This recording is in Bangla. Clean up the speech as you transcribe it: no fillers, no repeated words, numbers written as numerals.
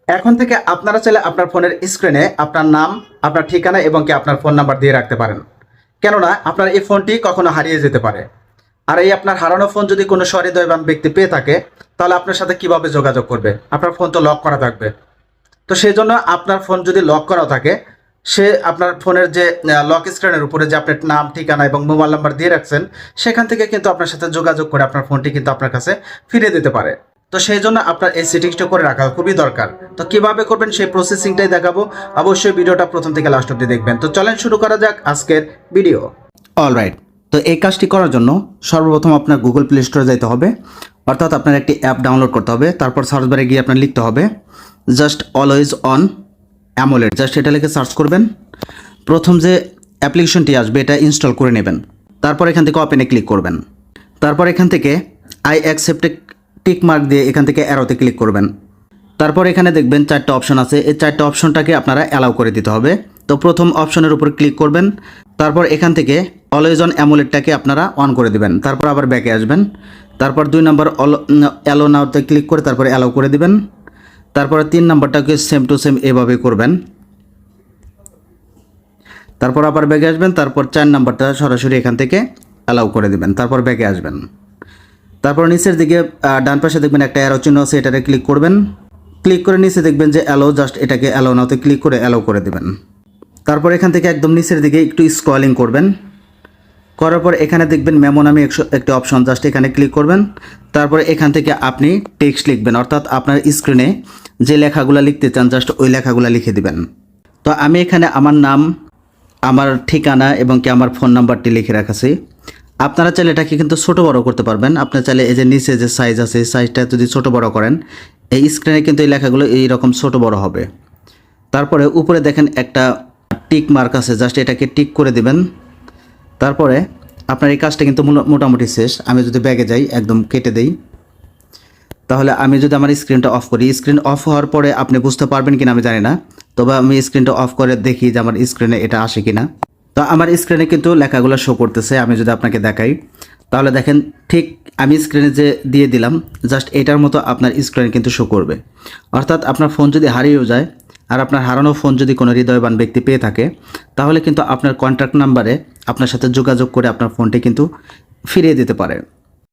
এখন থেকে আপনারা চাইলে আপনার ফোনের স্ক্রিনে আপনার নাম, আপনার ঠিকানা এবং কি আপনার ফোন নাম্বার দিয়ে রাখতে পারেন। কেননা আপনার এই ফোনটি কখনো হারিয়ে যেতে পারে। আর এই আপনার হারানো ফোন যদি কোনো সহৃদয়বান ব্যক্তি পেয়ে থাকে, তাহলে আপনার সাথে কিভাবে যোগাযোগ করবে? আপনার ফোন তো লক করা থাকবে। তো সেই জন্য আপনার ফোন যদি লক করা থাকে, সে আপনার ফোনের যে লক স্ক্রিনের উপরে যে আপনার নাম, ঠিকানা এবং মোবাইল নাম্বার দিয়ে রাখছেন, সেখান থেকে কিন্তু আপনার সাথে যোগাযোগ করে আপনার ফোনটি কিন্তু আপনার কাছে ফিরিয়ে দিতে পারে। তো সেই জন্য আপনার এই সেটিংসটা করে রাখা খুবই দরকার। তো কিভাবে করবেন সেই প্রসেসিংটাই দেখাবো। অবশ্যই ভিডিওটা প্রথম থেকে লাস্ট অবধি দেখবেন। তো চলেন শুরু করা যাক আজকের ভিডিও। অলরাইট, তো এই কাজটি করার জন্য সর্বপ্রথম আপনার গুগল প্লে স্টোরে যাইতে হবে, অর্থাৎ আপনার একটি অ্যাপ ডাউনলোড করতে হবে। তারপর সার্চ বারে গিয়ে আপনার লিখতে হবে just always on AMOLED, just এটা লিখে সার্চ করবেন। প্রথম যে অ্যাপ্লিকেশনটি আসবে এটা ইনস্টল করে নেবেন। তারপর এখান থেকে ওপেনে ক্লিক করবেন। তারপর এখান থেকে আই অ্যাকসেপ্টে টিক মার্ক দিয়ে এখান থেকে অ্যারোতে ক্লিক করবেন। তারপর এখানে দেখবেন 4টা অপশন আছে, এই 4টা অপশনটাকে আপনারা অ্যালাউ করে দিতে হবে। তো প্রথম অপশনের উপর ক্লিক করবেন। তারপর এখান থেকে অলওয়েজ অন অ্যামোলেডটাকে আপনারা অন করে দিবেন। তারপর আবার ব্যাকে আসবেন। তারপর 2 নম্বর অ্যালো নাওতে ক্লিক করে তারপর অ্যালাউ করে দিবেন। তারপরে 3 নম্বরটাকে সেম টু সেম এভাবে করবেন। তারপর আবার ব্যাকে আসবেন। তারপর 4 নম্বরটা সরাসরি এখান থেকে অ্যালাউ করে দিবেন। তারপর ব্যাকে আসবেন। তারপর নিচের দিকে ডান পাশে দেখবেন একটা অ্যারো চিহ্ন আছে, এটাতে ক্লিক করবেন। ক্লিক করে নিচে দেখবেন যে অ্যালো, জাস্ট এটাকে অ্যালো নাওতে ক্লিক করে অ্যালাউ করে দেবেন। তারপর এখান থেকে একদম নিচের দিকে একটু স্ক্রলিং করবেন। করার পর এখানে দেখবেন মেমো নামে একটি অপশন, জাস্ট এখানে ক্লিক করবেন। তারপরে এখান থেকে আপনি টেক্সট লিখবেন, অর্থাৎ আপনার স্ক্রিনে যে লেখাগুলো লিখতে চান জাস্ট ওই লেখাগুলো লিখে দিবেন। তো আমি এখানে আমার নাম, আমার ঠিকানা এবং কি আমার ফোন নাম্বারটি লিখে রাখাছি। আপনারা চাইলে এটাকে কিন্তু ছোটো বড়ো করতে পারবেন। আপনারা চাইলে এই যে নিচে যে সাইজ আছে এই সাইজটা যদি ছোটো বড়ো করেন, এই স্ক্রিনে কিন্তু এই লেখাগুলো এইরকম ছোটো বড়ো হবে। তারপরে উপরে দেখেন একটা টিক মার্ক আছে, জাস্ট এটাকে টিক করে দিবেন। তারপরে আপনার এই কাজটা কিন্তু মোটামুটি শেষ। আমি যদি ব্যাগে যাই, একদম কেটে দেই, তাহলে আমি যদি আমার স্ক্রিনটা অফ করি, স্ক্রিন অফ হওয়ার পরে আপনি বুঝতে পারবেন কিনা আমি জানি না, তবে আমি স্ক্রিনটা অফ করে দেখি যে আমার স্ক্রিনে এটা আসে কিনা। তো আমার স্ক্রিনে কিন্তু লেখাগুলো শো করতেছে। আমি যদি আপনাকে দেখাই, তাহলে দেখেন ঠিক আমি স্ক্রিনে যে দিয়ে দিলাম জাস্ট এটার মতো আপনার স্ক্রিনে কিন্তু শো করবে। অর্থাৎ আপনার ফোন যদি হারিয়েও যায় আর আপনার হারানো ফোন যদি কোনো হৃদয়বান ব্যক্তি পেয়ে থাকে, তাহলে কিন্তু আপনার কন্ট্যাক্ট নাম্বারে আপনার সাথে যোগাযোগ করে আপনার ফোনটি কিন্তু ফিরিয়ে দিতে পারে।